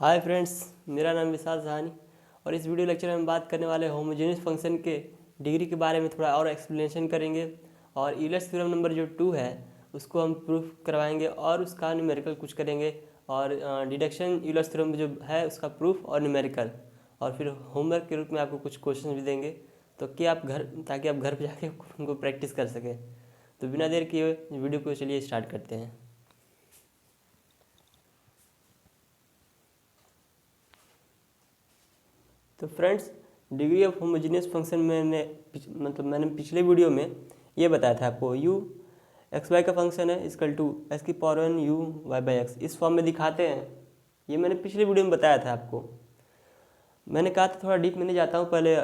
Hi friends, मेरा नाम विशाल सहानी और इस वीडियो लेक्चर में हम बात करने वाले होमोजेनियस फंक्शन के डिग्री के बारे में थोड़ा और एक्सप्लेनेशन करेंगे। और यूलर्स थ्योरम नंबर जो 2 है उसको हम प्रूफ करवाएंगे और उसका न्यूमेरिकल कुछ करेंगे। और डिडक्शन यूलर्स थ्योरम जो है उसका प्रूफ और न्यूमेरिकल, और फिर होमवर्क के रूप में आपको कुछ क्वेश्चन भी देंगे तो कि आप ताकि आप घर पर जाके उनको प्रैक्टिस कर सकें। तो बिना देर किए वीडियो को चलिए स्टार्ट करते हैं। तो friends, degree of homogeneous function मैंने पिछले वीडियो में ये बताया था आपको। यू एक्स वाई का फंक्शन है इक्वल टू एक्स की power one U Y by X, इस फॉर्म में दिखाते हैं। ये मैंने पिछले वीडियो में बताया था आपको। मैंने कहा था थोड़ा डीप में नहीं जाता हूँ, पहले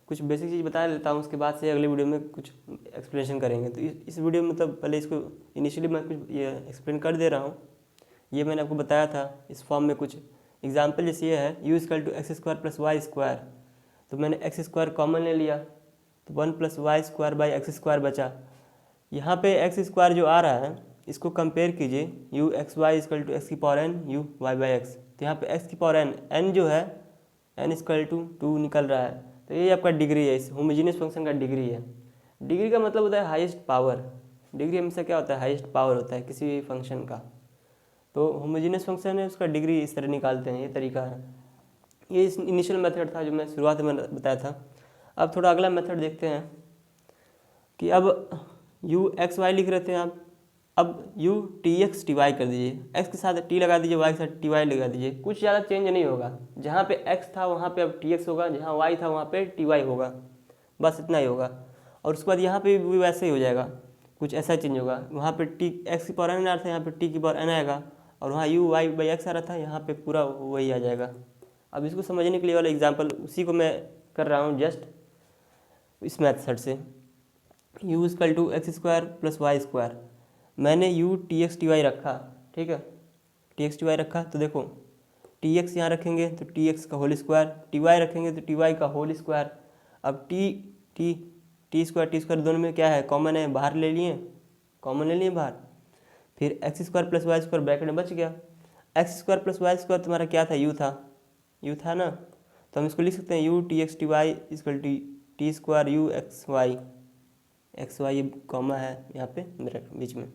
कुछ बेसिक चीज़ बता लेता हूँ, उसके बाद से अगले वीडियो में कुछ एक्सप्लेनेशन करेंगे। तो इस वीडियो में मतलब पहले इसको इनिशियली मैं कुछ ये एक्सप्लेन कर दे रहा हूँ। ये मैंने आपको बताया था इस फॉर्म में कुछ एग्जाम्पल, जैसे ये है U equal to x square plus Y square. तो मैंने एक्स स्क्वायर कॉमन ले लिया तो 1 plus Y square by X square बचा। यहाँ पे एक्स स्क्वायर जो आ रहा है इसको कंपेयर कीजिए, u x y equal to x की power n u Y by x. तो यहाँ पे एक्स की पावर एन जो है एन इक्वल टू 2 निकल रहा है। तो ये आपका डिग्री है, इस होमोजेनियस फंक्शन का डिग्री है। डिग्री का मतलब होता है हाईएस्ट पावर। डिग्री हमेशा क्या होता है? हाईएस्ट पावर होता है किसी भी फंक्शन का। तो होमोजेनियस फंक्शन है उसका डिग्री इस तरह निकालते हैं, ये तरीका है। ये इस इनिशियल मेथड था जो मैं शुरुआत में बताया था। अब थोड़ा अगला मेथड देखते हैं कि अब यू एक्स वाई लिख रहे थे आप, अब U T x T Y कर दीजिए। एक्स के साथ टी लगा दीजिए, वाई के साथ टी वाई लगा दीजिए। कुछ ज़्यादा चेंज नहीं होगा, जहाँ पे एक्स था वहाँ पे अब टी एक्स होगा, जहाँ वाई था वहाँ पे टी वाई होगा, बस इतना ही होगा। और उसके बाद यहाँ पे भी वैसे ही हो जाएगा, कुछ ऐसा चेंज होगा। वहाँ पे टी एक्स की पावर एन आ रहा था, यहाँ पे टी की पावर एन आएगा, और वहाँ यू वाई बाई एक्स आ रहा था, यहाँ पे पूरा वही आ जाएगा। अब इसको समझने के लिए वाला एग्जांपल उसी को मैं कर रहा हूँ जस्ट इस मेथड से। U equal to x square plus Y square, मैंने u T x T y रखा, ठीक है, टी एक्स टी वाई रखा। तो देखो टी एक्स यहाँ रखेंगे तो टी एक्स का होल स्क्वायर, टी वाई रखेंगे तो टी वाई का होल स्क्वायर। अब टी टी टी स्क्वायर दोनों में क्या है? कॉमन है, बाहर ले लिए, कॉमन ले लिए बाहर। फिर X square plus Y square bracket में बच गया। X square plus Y square तुम्हारा क्या था? यू था ना। तो हम इसको लिख सकते हैं U T x T Y equal T square U x Y comma है यहाँ पे ब्रैकेट बीच में।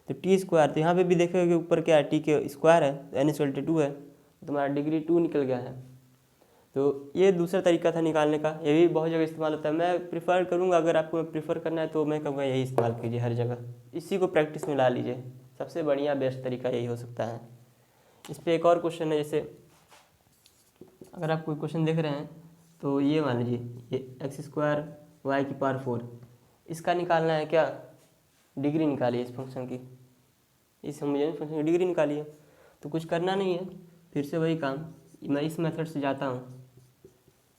तो टी स्क्वायर, तो यहाँ पे भी देखोगे कि ऊपर क्या है? टी के स्क्वायर है, एन इक्वल टू 2 है, तो तुम्हारा डिग्री 2 निकल गया है। तो ये दूसरा तरीका था निकालने का, ये भी बहुत जगह इस्तेमाल होता है। मैं प्रिफर करूँगा, अगर आपको प्रिफर करना है तो मैं कहूँगा यही इस्तेमाल कीजिए हर जगह, इसी को प्रैक्टिस में ला लीजिए। सबसे बढ़िया बेस्ट तरीका यही हो सकता है। इस पर एक और क्वेश्चन है, जैसे अगर आप कोई क्वेश्चन देख रहे हैं तो ये मान लीजिए ये एक्स स्क्वायर वाई की पावर 4, इसका निकालना है क्या? डिग्री निकालिए इस फंक्शन की, इस होमोजेनियस फंक्शन की डिग्री निकालिए। तो कुछ करना नहीं है, फिर से वही काम, मैं इस मेथड से जाता हूँ।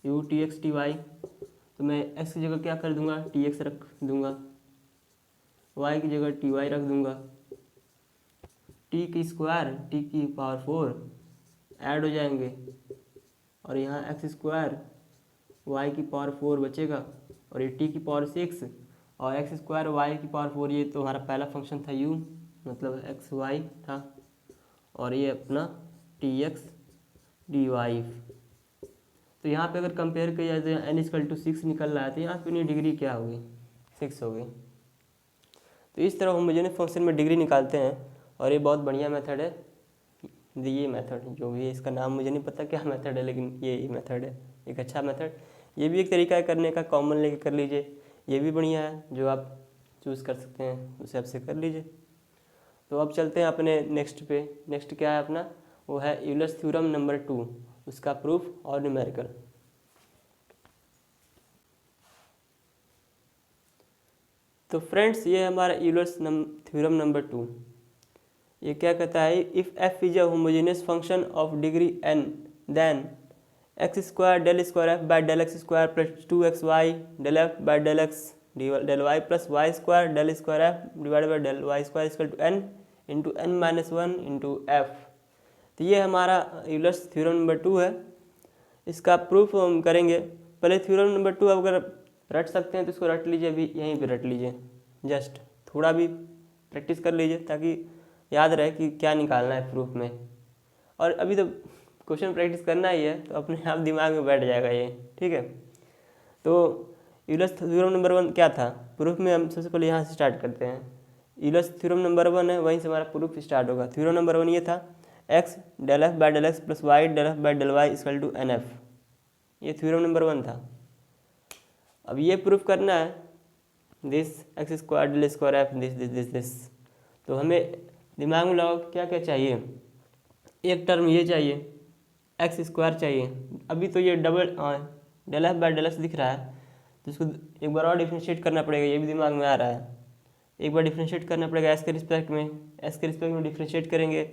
U T x T Y, तो मैं एक्स की जगह क्या कर दूंगा? टी एक्स रख दूंगा, वाई की जगह टी वाई रख दूंगा। टी की स्क्वायर टी की पावर 4 ऐड हो जाएंगे, और यहाँ एक्स स्क्वायर वाई की पावर 4 बचेगा, और ये टी की पावर 6 और एक्स स्क्वायर वाई की पावर 4। ये तो हमारा पहला फंक्शन था यू, मतलब एक्स वाई था, और ये अपना टी एक्स डी वाई। तो यहाँ पे अगर कंपेयर किया जाए तो एन इक्वल टू 6 निकल रहा है, तो यहाँ पे अपनी डिग्री क्या होगी? 6 होगी। तो इस तरह होमोजेनियस फंक्शन में डिग्री निकालते हैं, और ये बहुत बढ़िया मेथड है। ये मेथड जो भी है, इसका नाम मुझे नहीं पता क्या मेथड है, लेकिन ये मेथड है, एक अच्छा मेथड। ये भी एक तरीका है करने का, कॉमन लेके कर लीजिए, ये भी बढ़िया है। जो आप चूज़ कर सकते हैं उसे आपसे कर लीजिए। तो अब चलते हैं अपने नेक्स्ट पे। नेक्स्ट क्या है अपना? वो है यूलर्स थ्योरम नंबर 2, उसका प्रूफ और न्यूमेरिकल। तो फ्रेंड्स, ये हमारा यूलर्स थ्योरम नंबर 2। ये क्या कहता है? If F is a homogeneous function of degree N, then X square del square F by del x square plus 2x Y del F by del x del Y plus Y square del square F divide by del Y square equal to N into N minus 1 into F. तो ये हमारा Euler's theorem number 2 है। इसका proof हम करेंगे। पहले theorem number 2 अगर रट सकते हैं तो इसको रट लीजिए, अभी यहीं पे रट लीजिए, जस्ट थोड़ा भी प्रैक्टिस कर लीजिए ताकि याद रहे कि क्या निकालना है प्रूफ में। और अभी तो क्वेश्चन प्रैक्टिस करना ही है तो अपने आप दिमाग में बैठ जाएगा ये, ठीक है। तो यूलर्स थ्योरम नंबर 1 क्या था, प्रूफ में हम सबसे पहले यहाँ से स्टार्ट करते हैं। यूलर्स थ्योरम नंबर 1 है, वहीं से हमारा प्रूफ स्टार्ट होगा। थ्योरम नंबर 1 ये था, X del F by del X plus Y del F by del Y equal to N F. ये थ्योरम नंबर 1 था। अब ये प्रूफ करना है this X square del square F this. तो हमें दिमाग में लगाओ क्या क्या चाहिए। एक टर्म ये चाहिए, एक्स स्क्वायर चाहिए। अभी तो ये double del F by del X दिख रहा है, तो इसको एक बार और डिफ्रेंशिएट करना पड़ेगा। ये भी दिमाग में आ रहा है, एक बार डिफ्रेंशिएट करना पड़ेगा एस के रिस्पेक्ट में। एस के रिस्पेक्ट में डिफ्रेंशिएट करेंगे,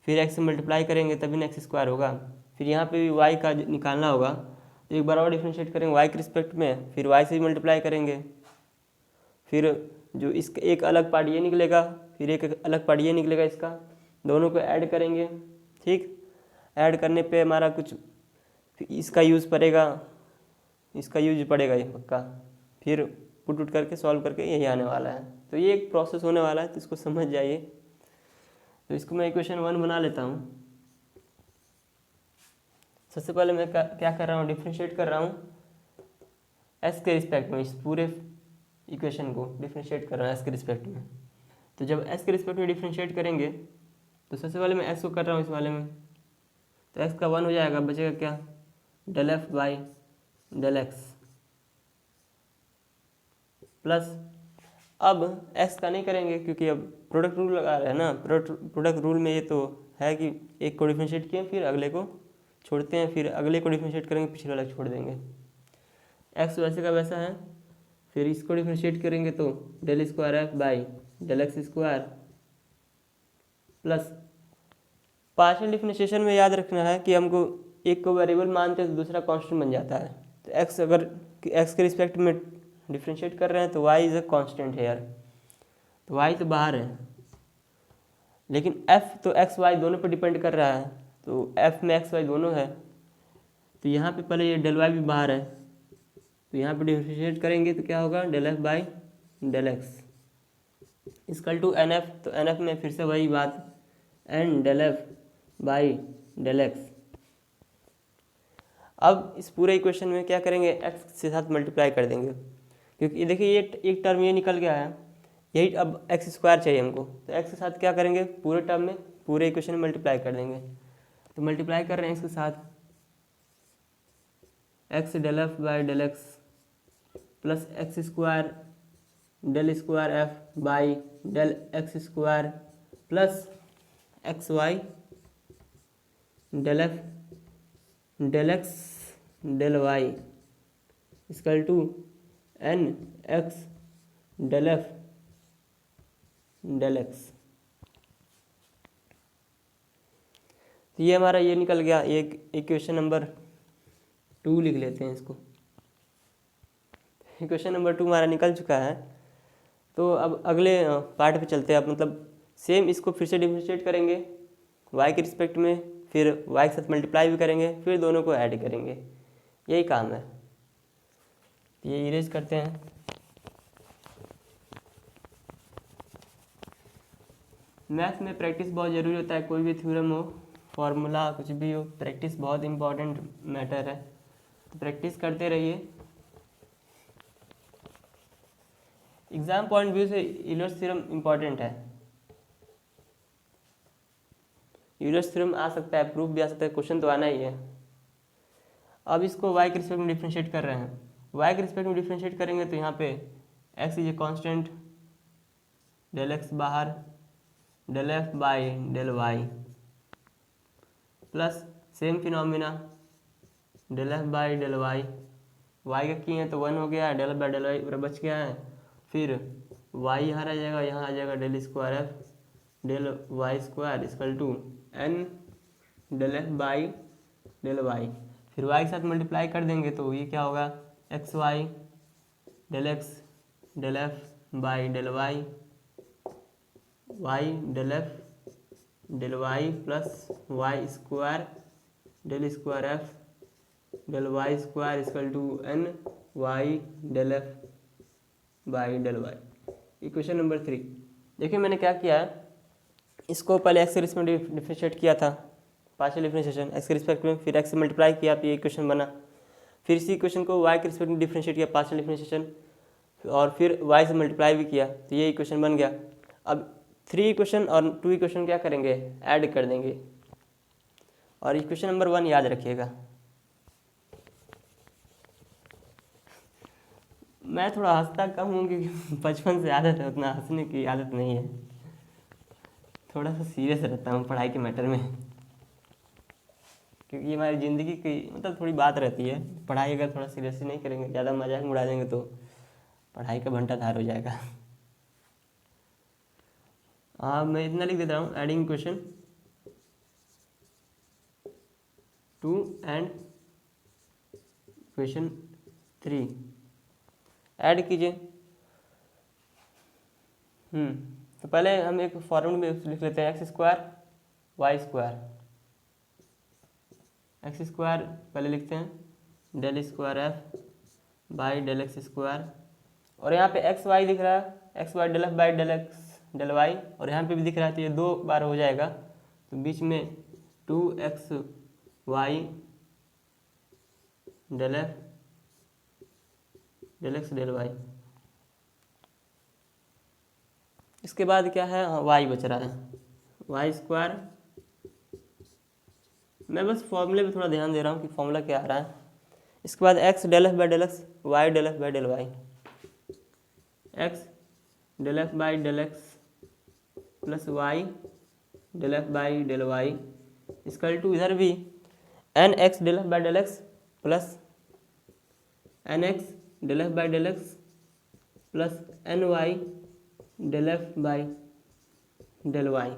फिर एक्स से मल्टीप्लाई करेंगे तभी ना एक्स स्क्वायर होगा। फिर यहाँ पे भी वाई का निकालना होगा, तो एक बार और डिफ्रेंशिएट करेंगे वाई के रिस्पेक्ट में, फिर वाई से भी मल्टीप्लाई करेंगे। फिर जो इसका एक अलग पार्ट ये निकलेगा, फिर एक अलग पार्ट ये निकलेगा, इसका दोनों को ऐड करेंगे, ठीक। ऐड करने पे हमारा कुछ इसका यूज़ पड़ेगा, इसका यूज पड़ेगा ये पक्का। फिर पुट उट करके सॉल्व करके यही आने वाला है। तो ये एक प्रोसेस होने वाला है, तो इसको समझ जाइए। तो इसको मैं इक्वेशन 1 बना लेता हूँ। सबसे पहले मैं क्या कर रहा हूँ, डिफ्रेंशिएट कर रहा हूँ एस के रिस्पेक्ट में। इस पूरे इक्वेशन को डिफ्रेंशिएट कर रहा हूँ एस के रिस्पेक्ट में। तो जब एस के रिस्पेक्ट में डिफ्रेंशिएट करेंगे तो सबसे पहले मैं एस को कर रहा हूँ इस वाले में, तो एक्स का 1 हो जाएगा, बचेगा क्या, del F by del X plus, अब एक्स का नहीं करेंगे क्योंकि अब प्रोडक्ट रूल लगा रहे हैं ना। प्रोडक्ट रूल में ये तो है कि एक को डिफ्रेंशिएट किए फिर अगले को छोड़ते हैं, फिर अगले को डिफ्रेंशिएट करेंगे पिछले वाला छोड़ देंगे। एक्स वैसे का वैसा है, फिर इसको डिफ्रेंशिएट करेंगे तो del square F by del x square plus, partial differentiation में याद रखना है कि हमको एक को वेरिएबल मानते हैं तो दूसरा कांस्टेंट बन जाता है। तो एक्स अगर एक्स के रिस्पेक्ट में डिफरेंशिएट कर रहे हैं तो वाई इज अ कांस्टेंट है यार, तो वाई तो बाहर है, लेकिन एफ तो एक्स वाई दोनों पर डिपेंड कर रहा है, तो एफ में एक्स वाई दोनों है। तो यहाँ पे पहले ये डेल वाई भी बाहर है, तो यहाँ पे डिफरेंशिएट करेंगे तो क्या होगा, del F by del X equal to N F. तो एन एफ में फिर से वही बात, N del F by del X. अब इस पूरे इक्वेशन में क्या करेंगे, एक्स के साथ मल्टीप्लाई कर देंगे, क्योंकि देखिए ये एक टर्म ये निकल गया है, यही अब एक्स स्क्वायर चाहिए हमको। तो एक्स के साथ क्या करेंगे, पूरे टर्म में पूरे इक्वेशन में मल्टीप्लाई कर देंगे। तो मल्टीप्लाई कर रहे हैं इसके साथ, X del F by del X plus X square F by del x square plus X Y del F del x del Y equal to N X del F del X. तो ये हमारा ये निकल गया, एक equation number 2 लिख लेते हैं इसको। इक्वेशन नंबर 2 हमारा निकल चुका है। तो अब अगले पार्ट पे चलते हैं। अब मतलब सेम इसको फिर से डिफरेंशिएट करेंगे y के रिस्पेक्ट में, फिर y के साथ मल्टीप्लाई भी करेंगे, फिर दोनों को ऐड करेंगे, यही काम है। ये इरेज करते हैं। मैथ्स में प्रैक्टिस बहुत ज़रूरी होता है, कोई भी थ्योरम हो, फॉर्मूला कुछ भी हो, प्रैक्टिस बहुत इम्पॉर्टेंट मैटर है, तो प्रैक्टिस करते रहिए। एग्जाम पॉइंट व्यू से यूलर्स थ्योरम इम्पॉर्टेंट है। यूलर्स थ्योरम आ सकता है, प्रूफ भी आ सकता है, क्वेश्चन तो आना ही है। अब इसको y के रिस्पेक्ट में डिफरेंशिएट कर रहे हैं। y के रिस्पेक्ट में डिफरेंशिएट करेंगे तो यहाँ पे x is a constant, del x बाहर, del F by del Y plus same phenomena del F by del Y, y का किए हैं तो 1 हो गया, डेल बाई डेल वाई बच गया है। फिर y यहाँ आ जाएगा, यहाँ आ जाएगा del square F del Y square equal to N del F by del Y. फिर y के साथ मल्टीप्लाई कर देंगे तो ये क्या होगा, X Y del x del F by del Y, Y del F del Y plus Y square del square F del Y square equal to N Y del F by del Y. Equation number 3 देखिए मैंने क्या किया है, इसको पहले x के respect में differentiate किया था पार्शियल डिफरेंशिएशन एक्स के रिस्पेक्ट में, फिर एक्स से मल्टीप्लाई किया तो ये इक्वेशन बना, फिर इसी इक्वेशन को वाई के रिस्पेक्ट में डिफरेंशिएट किया पार्शियल डिफरेंशिएशन, और फिर वाई से मल्टीप्लाई भी किया तो ये इक्वेशन बन गया। अब 3 इक्वेशन और 2 इक्वेशन क्या करेंगे, ऐड कर देंगे, और इक्वेशन नंबर 1 याद रखिएगा। मैं थोड़ा हंसता कम हूँ क्योंकि बचपन से आदत है, उतना हंसने की आदत नहीं है, थोड़ा सा सीरियस रहता हूँ पढ़ाई के मैटर में, क्योंकि हमारी ज़िंदगी की मतलब थोड़ी बात रहती है। पढ़ाई अगर थोड़ा सीरियसली नहीं करेंगे, ज़्यादा मजाक उड़ा देंगे तो पढ़ाई का घंटा धार हो जाएगा। मैं इतना लिख देता हूँ, adding question 2 and question 3 add कीजिए। तो पहले हम एक फॉर्मूले में लिख लेते हैं, X square Y square, X square पहले लिखते हैं del square F by del x square, और यहाँ पे एक्स वाई दिख रहा है, X Y del F by del x del Y, और यहाँ पे भी दिख रहा है तो ये 2 बार हो जाएगा, तो बीच में 2x Y del F del x del Y. इसके बाद क्या है, वाई बच रहा है, वाई स्क्वायर, मैं बस फॉर्मूले पे थोड़ा ध्यान दे रहा हूँ कि फॉर्मूला क्या आ रहा है। इसके बाद X del F by del X, Y del F by del Y, X del F by del X plus Y del F by del Y equal to इधर भी N X del F by del X plus N X del F by del X plus N Y del F by del Y.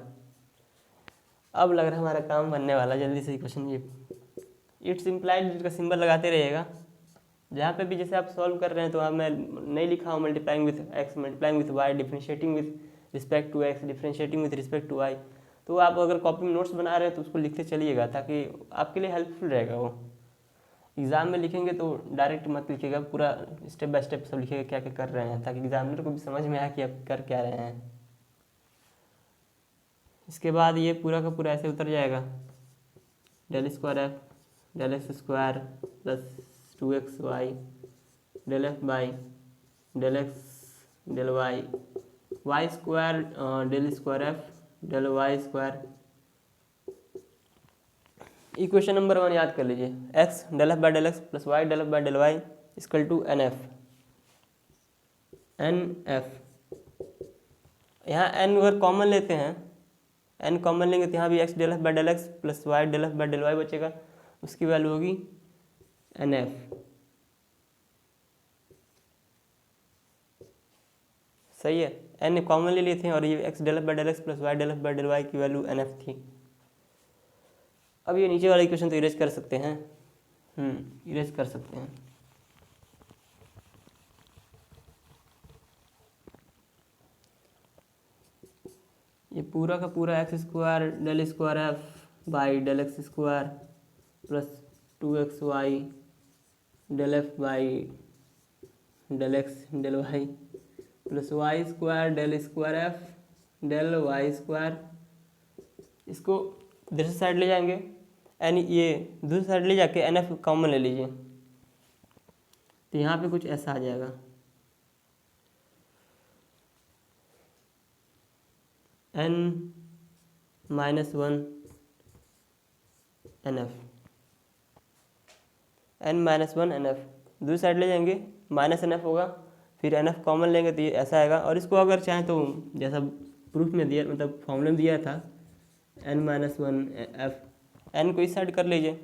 अब लग रहा है हमारा काम बनने वाला, जल्दी से क्वेश्चन ये इट्स इम्प्लाइड का सिंबल लगाते रहिएगा। जहाँ पे भी जैसे आप सॉल्व कर रहे हैं तो आप, मैं नहीं लिखा हूँ multiplying with X, multiplying with Y, differentiating with respect to X, differentiating with respect to Y, तो आप अगर कॉपी में नोट्स बना रहे हैं तो उसको लिखते चलिएगा ताकि आपके लिए हेल्पफुल रहेगा। वो एग्ज़ाम में लिखेंगे तो डायरेक्ट मत लिखिएगा, पूरा स्टेप बाय स्टेप सब लिखिएगा क्या क्या कर रहे हैं, ताकि एग्जामिनर को भी समझ में आए कि आप कर क्या रहे हैं। इसके बाद ये पूरा का पूरा ऐसे उतर जाएगा, del square F del x square plus 2x Y del F by del x del Y, Y square del square F del Y square. Equation number 1 याद कर लीजिए, X del F by del X plus Y del F by del Y equal to N F. यहाँ N अगर common लेते हैं, N common लेंगे तो यहाँ भी X del F by del X plus Y del F by del Y बचेगा, उसकी वैल्यू होगी एन एफ। सही है, एन कॉमन ले लिए थे और ये X del F by del X plus Y del F by del Y की वैल्यू एन एफ थी। अब ये नीचे वाला इक्वेशन तो इरेज कर सकते हैं, इरेज कर सकते हैं। ये पूरा का पूरा X square del square F by del x square plus 2x Y del F by del x del Y plus Y square del square F del Y square. इसको दूसरी साइड ले जाएंगे, एन ये दूसरी साइड ले जाके N F common ले लीजिए, तो यहाँ पे कुछ ऐसा आ जाएगा, n minus 1 N F, n minus 1 N F. दूसरी साइड ले जाएंगे माइनस एन एफ होगा, फिर एन एफ कॉमन लेंगे तो ये ऐसा आएगा। और इसको अगर चाहें तो जैसा प्रूफ में दिया, मतलब फॉर्मूले में दिया था n माइनस 1 एफ, एन को इस साइड कर लीजिए,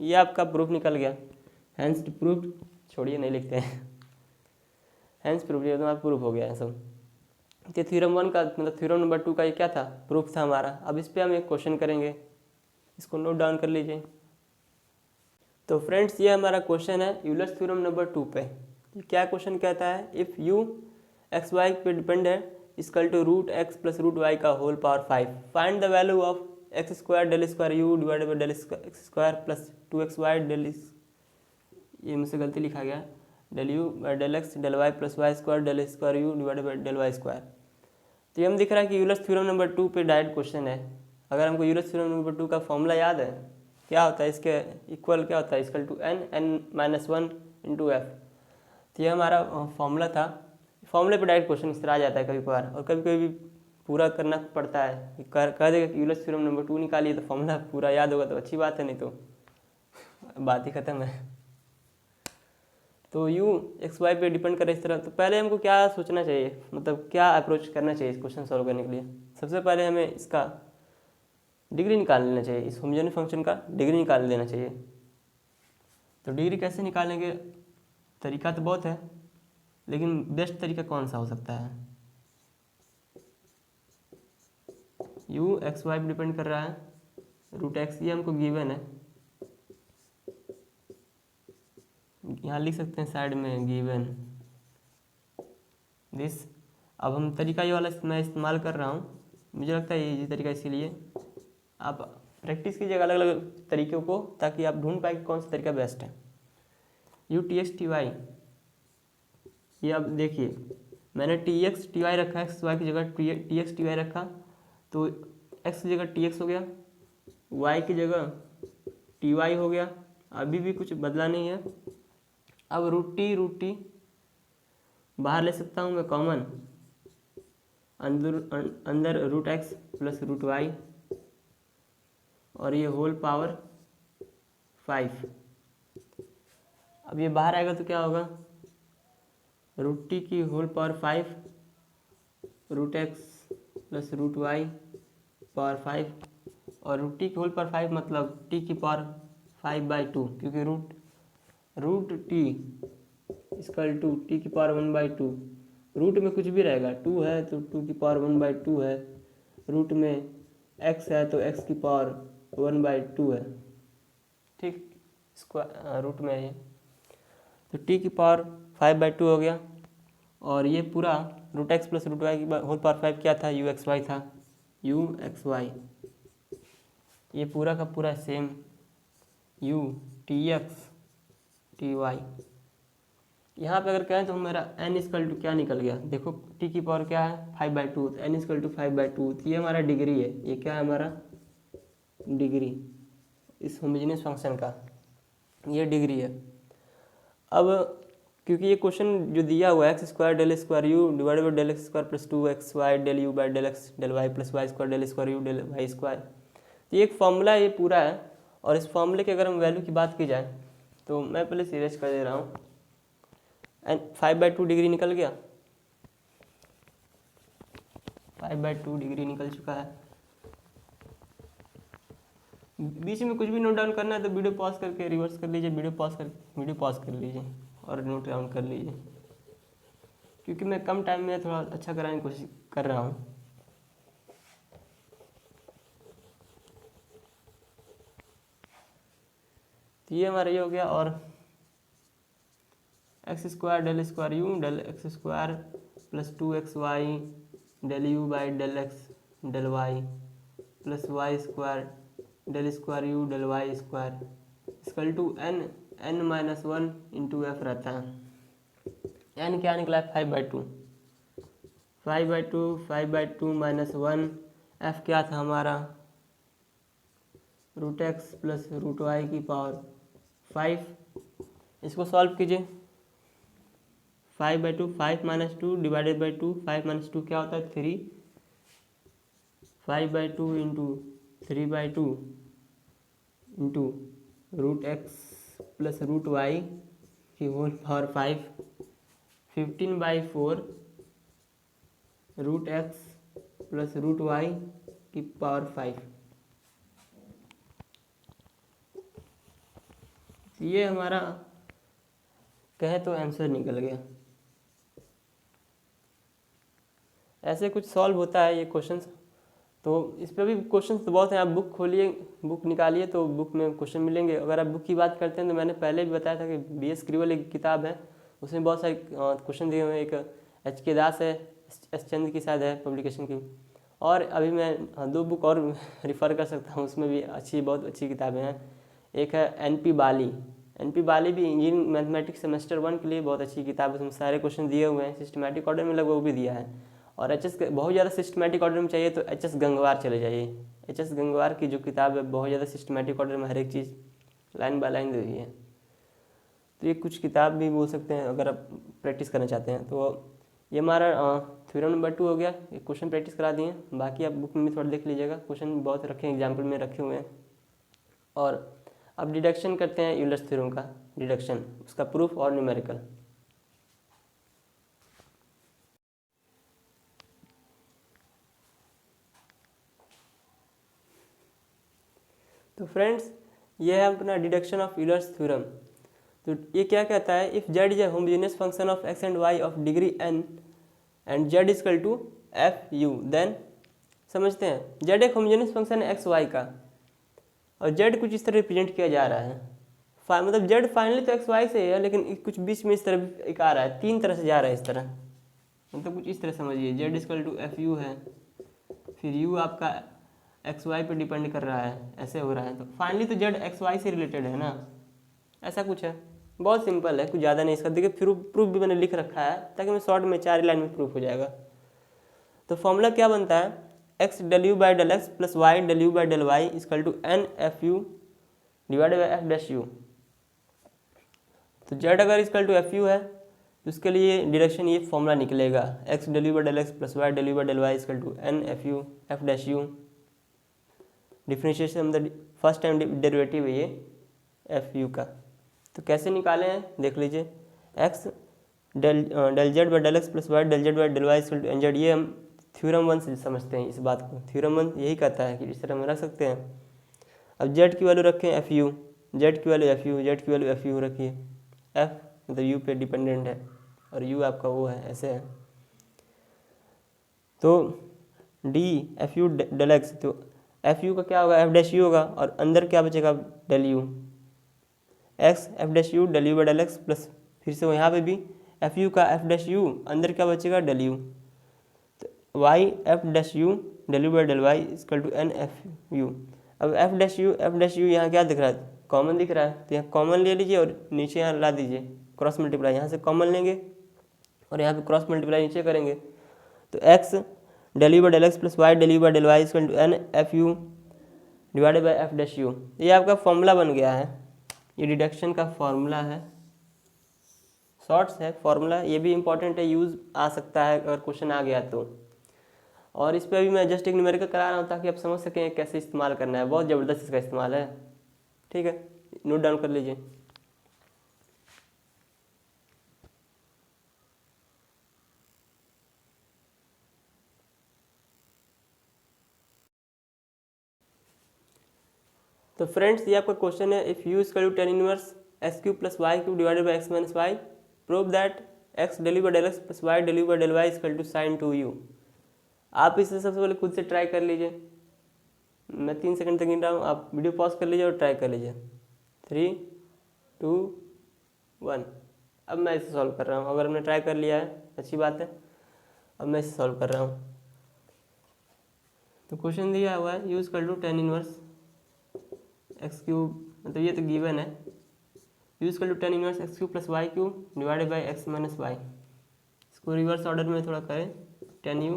ये आपका प्रूफ निकल गया। हैंस प्रूफ छोड़िए, नहीं लिखते हैं, हैंस प्रूफ, ये तुम्हारा प्रूफ हो गया है सब। तो थ्योरम 1 का मतलब थ्योरम नंबर 2 का ये क्या था, प्रूफ था हमारा। अब इस पर हम एक क्वेश्चन करेंगे, इसको नोट डाउन कर लीजिए। तो फ्रेंड्स ये हमारा क्वेश्चन है यूलर्स थ्योरम नंबर 2 पे। क्या क्वेश्चन कहता है, इफ़ यू एक्स वाई पे डिपेंड है equal to root x plus root y का whole power 5, find the value of x square del square u divided by del x square plus 2x Y del, ये मुझसे गलती लिखा गया, del you by del x del Y plus Y square del square u divided by del Y square. तो ये हम दिख रहा है कि यूलर्स थ्योरम नंबर 2 पे डायरेक्ट क्वेश्चन है। अगर हमको यूलर्स थ्योरम नंबर 2 का फॉर्मूला याद है, क्या होता है इसके इक्वल, क्या होता है equal to n-1 into F. तो ये हमारा फॉर्मूला था। फॉर्मूले पे डायरेक्ट क्वेश्चन इस तरह आ जाता है कभी कभार, और कभी कभी पूरा करना पड़ता है। कह देगा कि यूलर्स थ्योरम नंबर 2 निकालिए, तो फॉर्मूला पूरा याद होगा तो अच्छी बात है, नहीं तो बात ही खत्म है। तो यू एक्स वाई पे डिपेंड करे इस तरह। तो पहले हमको क्या सोचना चाहिए, मतलब क्या अप्रोच करना चाहिए इस क्वेश्चन सॉल्व करने के लिए। सबसे पहले हमें इसका डिग्री निकाल लेना चाहिए, इस होमोजेनियस फंक्शन का डिग्री निकाल लेना चाहिए। तो डिग्री कैसे निकालेंगे, तरीका तो बहुत है, लेकिन बेस्ट तरीका कौन सा हो सकता है। यू एक्स वाई पे डिपेंड कर रहा है, रूट एक्स ये हमको गिवन है, यहाँ लिख सकते हैं साइड में गिवन दिस। अब हम तरीका ये वाला मैं इस्तेमाल कर रहा हूँ, मुझे लगता है ये तरीका, इसीलिए आप प्रैक्टिस कीजिएगा अलग अलग तरीक़ों को, ताकि आप ढूंढ पाए कि कौन सा तरीका बेस्ट है। U T x T Y, ये अब देखिए मैंने टी एक्स टी वाई रखा है, एक्स वाई की जगह टी एक्स टी वाई रखा, तो एक्स की जगह टी एक्स हो गया, वाई की जगह टी वाई हो गया, अभी भी कुछ बदला नहीं है। अब रूट टी बाहर ले सकता हूँ मैं कॉमन, अंदर root x plus root Y, और ये होल पावर 5। अब ये बाहर आएगा तो क्या होगा, रूट टी की whole power 5 root x plus root Y power 5, और रूट टी की होल पावर 5 मतलब टी की पावर 5/2, क्योंकि root T equal to T की पावर 1/2। रूट में कुछ भी रहेगा, 2 है तो 2 की पावर 1/2 है, रूट में x है तो x की पावर 1/2 है, ठीक, स्क्वायर रूट में है ये, तो t की पावर 5/2 हो गया। और ये पूरा root x plus root Y की होल पावर 5 क्या था, यू एक्स वाई था, यू एक्स वाई, ये पूरा का पूरा same U T x T Y. यहाँ पे अगर कहें तो मेरा n इक्वल टू क्या निकल गया, देखो t की पावर क्या है 5/2, तो n इक्वल टू 5/2, तो ये हमारा डिग्री है, ये क्या है हमारा डिग्री इस होमोजेनियस फंक्शन का, ये डिग्री है। अब क्योंकि ये क्वेश्चन जो दिया हुआ है X square del square U divide by del x square plus 2 XY del you by del x del Y plus Y square del square U del Y square, तो ये एक फॉर्मूला ये पूरा है। और इस फॉर्मूले की अगर हम वैल्यू की बात की जाए तो मैं पहले सीरियस कर दे रहा हूँ, एंड 5/2 डिग्री निकल गया, 5/2 डिग्री निकल चुका है। बीच में कुछ भी नोट डाउन करना है तो वीडियो पॉज करके रिवर्स कर लीजिए, वीडियो पॉज कर लीजिए और नोट डाउन कर लीजिए, क्योंकि मैं कम टाइम में थोड़ा अच्छा कराने की कोशिश कर रहा हूँ। तो ये हमारा ये हो गया, और X square del square U del x square plus 2XY del you by del x del Y plus Y square del square U del Y square equal to n-1 into F रहता है। n क्या निकला है 5/2, 5/2 minus 1, F क्या था हमारा root x plus root Y की power 5। इसको सॉल्व कीजिए, 5/2, 5 माइनस 2 डिवाइडेड बाई 2, 5 माइनस 2 क्या होता है 3, 5/2 into 3/2 into root x plus root Y की whole power 5, 15/4 root x plus root Y की पावर 5। ये हमारा कहे तो आंसर निकल गया। ऐसे कुछ सॉल्व होता है ये क्वेश्चंस, तो इस पर भी क्वेश्चंस तो बहुत हैं। आप बुक खोलिए, बुक निकालिए तो बुक में क्वेश्चन मिलेंगे। अगर आप बुक की बात करते हैं तो मैंने पहले भी बताया था कि BS क्रिवल एक किताब है, उसमें बहुत सारे क्वेश्चन दिए हुए हैं। एक HK दास है, S चंद्र की शायद है पब्लिकेशन की, और अभी मैं 2 बुक और रिफ़र कर सकता हूँ, उसमें भी बहुत अच्छी किताबें हैं। एक है NP बाली भी इंजीनियरिंग मैथमेटिक्स सेमेस्टर 1 के लिए बहुत अच्छी किताब है, उसमें सारे क्वेश्चन दिए हुए हैं, सिस्टमैटिक ऑर्डर में लगभग वो भी दिया है। और HS बहुत ज़्यादा सिस्टमैटिक ऑर्डर में चाहिए तो HS गंगवार चले जाइए, HS गंगवार की जो किताब है बहुत ज़्यादा सिस्टमेटिक ऑर्डर में हर एक चीज़ लाइन बाय लाइन दी हुई है। तो ये कुछ किताब भी बोल सकते हैं अगर आप प्रैक्टिस करना चाहते हैं। तो ये हमारा थ्योरम नंबर 2 हो गया। ये क्वेश्चन प्रैक्टिस करा दिए, बाकी आप बुक में भी थोड़ा देख लीजिएगा, क्वेश्चन बहुत रखे हैं, एग्जाम्पल में रखे हुए हैं। और अब डिडक्शन करते हैं यूलर्स थ्योरम का, डिडक्शन, उसका प्रूफ और न्यूमेरिकल। तो फ्रेंड्स ये है अपना डिडक्शन ऑफ यूलर्स थ्योरम। तो ये क्या कहता है, if Z is a homogeneous function of X and Y of degree n and Z is equal to F U, then समझते हैं जेड एक होमोजेनियस फंक्शन है एक्स वाई का, और जेड कुछ इस तरह रिप्रेजेंट किया जा रहा है। मतलब जेड फाइनली तो एक्स वाई से है, लेकिन कुछ बीच में इस तरह एक आ रहा है, तीन तरह से जा रहा है इस तरह, मतलब कुछ इस तरह समझिए, Z is equal to F U है, फिर यू आपका एक्स वाई पे डिपेंड कर रहा है, ऐसे हो रहा है। तो फाइनली तो जेड एक्स वाई से रिलेटेड है ना, ऐसा कुछ है। बहुत सिंपल है, कुछ ज़्यादा नहीं इसका। देखिए प्रूफ भी मैंने लिख रखा है ताकि मैं शॉर्ट में 4 लाइन में प्रूफ हो जाएगा। तो फॉर्मूला क्या बनता है, X del you by del X plus Y del you by del Y equal to N F U divided by F dash U. तो जेड अगर इजकल टू एफ यू है तो उसके लिए डायरेक्शन ये फॉर्मूला निकलेगा, X del you by del X plus Y del you by del Y equal to N F U F dash U. Differentiation the first time derivative है ये F U का। तो कैसे निकाले हैं देख लीजिए, X del Z by del X plus Y del Z by del Y equal to N Z, ये हम थ्योरम 1 से समझते हैं इस बात को। थ्योरम 1 यही कहता है कि इस तरह हम रख सकते हैं। अब जेड की वैल्यू रखें एफ यू, जेड की वैल्यू एफ यू, जेड की वैल्यू एफ यू रखिए, एफ मतलब यू पे डिपेंडेंट है और यू आपका वो है, ऐसे है। तो D F U del X, तो एफ यू का क्या होगा, एफ डैश यू होगा, और अंदर क्या बचेगा del U, X F dash U del you by del X plus फिर से यहाँ पे भी एफ यू का एफ डैश यू, अंदर क्या बचेगा डेल यू, तो Y F dash U del you by del Y equal to N F U. अब एफ डैश यू यहाँ क्या दिख रहा है, कॉमन दिख रहा है, तो यहाँ कॉमन ले लीजिए और नीचे यहाँ ला दीजिए, क्रॉस मल्टीप्लाई, यहाँ से कॉमन लेंगे और यहाँ पे क्रॉस मल्टीप्लाई नीचे करेंगे। तो X del you by del X plus Y del you by del Y equal to N F U divided by F dash U. ये आपका फॉर्मूला बन गया है, ये डिडक्शन का फॉर्मूला है, शॉर्ट्स है फॉर्मूला, ये भी इंपॉर्टेंट है, यूज़ आ सकता है अगर क्वेश्चन आ गया तो। और इस पर भी मैं जस्ट एक न्यूमेरिकल करा रहा हूँ ताकि आप समझ सकें कैसे इस्तेमाल करना है, बहुत ज़बरदस्त इसका इस्तेमाल है। ठीक है, नोट डाउन कर लीजिए। तो फ्रेंड्स ये आपका क्वेश्चन है, if U equal to tan inverse X cube plus Y cube divided by X minus Y, prove that X del you by del X plus Y del you by del Y equal to sin 2u। आप इसे सबसे पहले खुद से try कर लीजिए, मैं 3 second तक गिन रहा हूँ, आप वीडियो पॉज कर लीजिए और ट्राई कर लीजिए। 3 2 1। अब मैं इसे सॉल्व कर रहा हूँ, अगर हमने ट्राई कर लिया है अच्छी बात है। अब मैं इसे सॉल्व कर रहा हूँ। तो क्वेश्चन दिया हुआ है, U equal to tan inverse X cube, मतलब ये तो गिवन है, U equal to tan inverse X cube plus Y cube divided by X minus Y. इसको रिवर्स ऑर्डर में थोड़ा करें, tan U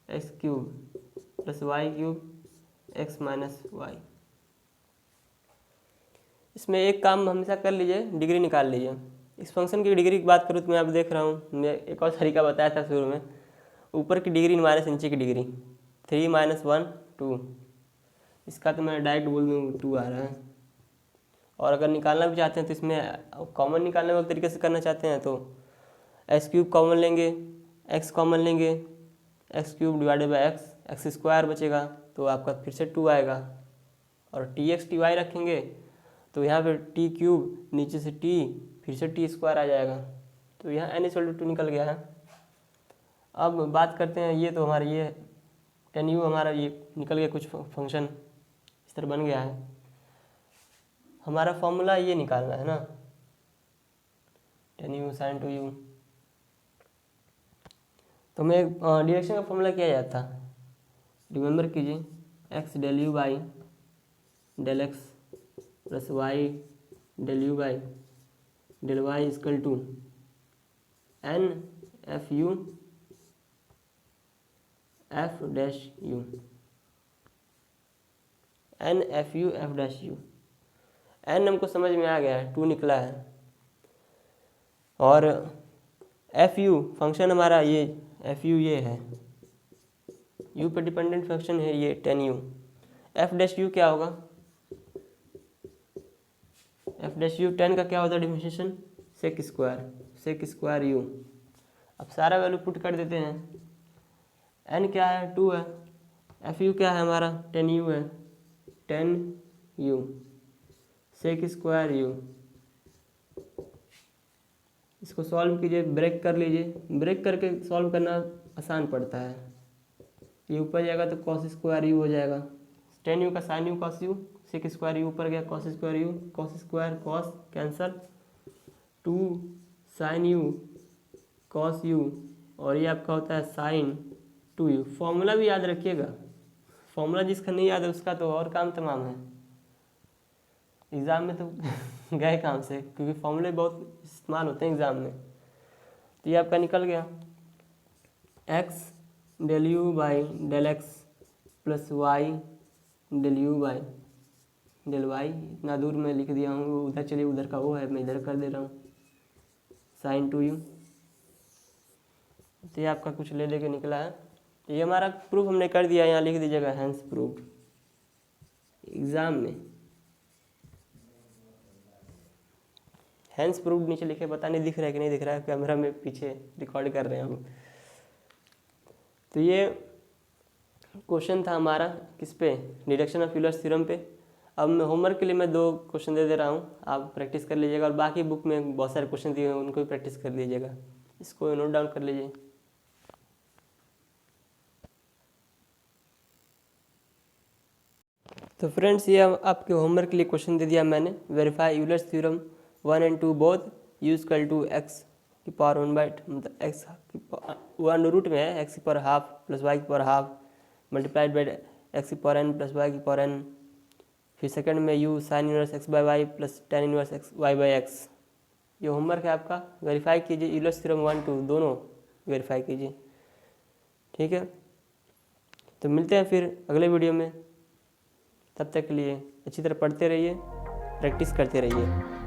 X cube plus Y cube X minus Y. इसमें एक काम हमेशा कर लीजिए, डिग्री निकाल लीजिए। इस फंक्शन की डिग्री की बात करूँ तो मैं आप देख रहा हूँ, मैं एक और तरीका बताया था शुरू में, ऊपर की डिग्री माइनस नीचे की डिग्री, 3 - 1 2, इसका तो मैं डायरेक्ट बोल दूँ 2 आ रहा है। और अगर निकालना भी चाहते हैं तो इसमें कॉमन निकालने वाले तरीके से करना चाहते हैं तो एक्स क्यूब कॉमन लेंगे, एक्स कॉमन लेंगे, x cube divided by x, x square बचेगा तो आपका फिर से 2 आएगा, और टी एक्स टी वाई रखेंगे तो यहाँ पे टी क्यूब नीचे से टी फिर से टी स्क्वायर आ जाएगा, तो यहाँ एन इक्वल टू 2 निकल गया है। अब बात करते हैं, ये तो हमारा ये टेन यू हमारा ये निकल गया, कुछ फंक्शन इस तरह बन गया है। हमारा फॉर्मूला ये निकालना है ना, टेन यू साइन 2u। तो मैं डायरेक्शन का फॉर्मूला क्या जाता, रिमेंबर कीजिए, X del you by del X plus Y del you by del Y equal to N F U F dash U. N F U F dash U. N हमको समझ में आ गया है, 2 निकला है, और एफ यू फंक्शन हमारा ये एफ यू ये है, यू पर डिपेंडेंट फंक्शन है ये 10u। एफ डैश यू क्या होगा, एफ डैश यू 10 का क्या होता है डिफरेंशिएशन, सेक स्क्वायर यू। अब सारा वैल्यू पुट कर देते हैं, एन क्या है 2 है, एफ यू क्या है हमारा 10u है, 10u सेक स्क्वायर यू। इसको सॉल्व कीजिए, ब्रेक कर लीजिए, ब्रेक करके सॉल्व करना आसान पड़ता है। ये ऊपर जाएगा तो कॉस स्क्वायर यू हो जाएगा, 10u का sin U cos U, sec square U ऊपर गया cos square U, cos square cos cancel, 2 sin U cos U, और ये आपका होता है साइन 2u। फॉर्मूला भी याद रखिएगा, फॉर्मूला जिसका नहीं याद है उसका तो और काम तमाम है, एग्ज़ाम में तो गए काम से, क्योंकि फॉर्मूले बहुत इस्तेमाल होते हैं एग्ज़ाम में। तो ये आपका निकल गया x del you by del X plus Y del you by del Y. इतना दूर मैं लिख दिया हूँ, उधर चलिए, उधर का वो है, मैं इधर कर दे रहा हूँ साइन 2u। तो ये आपका कुछ ले लेके निकला है। तो ये हमारा प्रूफ हमने कर दिया, यहाँ लिख दीजिएगा हैंस प्रूफ। एग्ज़ाम में हैंस प्रूफ नीचे लिखे, पता नहीं दिख रहा है कि नहीं दिख रहा है, कैमरा में पीछे रिकॉर्ड कर रहे हैं हम। तो ये क्वेश्चन था हमारा किस पे, डिडक्शन ऑफ यूलर्स थ्योरम पे। अब मैं होमवर्क के लिए मैं 2 क्वेश्चन दे रहा हूँ, आप प्रैक्टिस कर लीजिएगा, और बाकी बुक में बहुत सारे क्वेश्चन दिए हैं उनको भी प्रैक्टिस कर लीजिएगा, इसको नोट डाउन कर लीजिए। तो फ्रेंड्स, ये आपके होमवर्क के लिए क्वेश्चन दे दिया मैंने। Verify Euler's theorem 1 and 2 both U equal to x की पावर 1/, मतलब एक्स वन रूट में है, एक्स की पावर हाफ प्लस वाई की power half multiplied by X की पावर n प्लस वाई की पावर n। फिर सेकंड में U sin inverse X by Y plus tan inverse X Y by X. ये होमवर्क है आपका, वेरीफाई कीजिए, यूलर्स थ्योरम 1 2 दोनों वेरीफाई कीजिए, ठीक है। तो मिलते हैं फिर अगले वीडियो में, तब तक के लिए अच्छी तरह पढ़ते रहिए, प्रैक्टिस करते रहिए।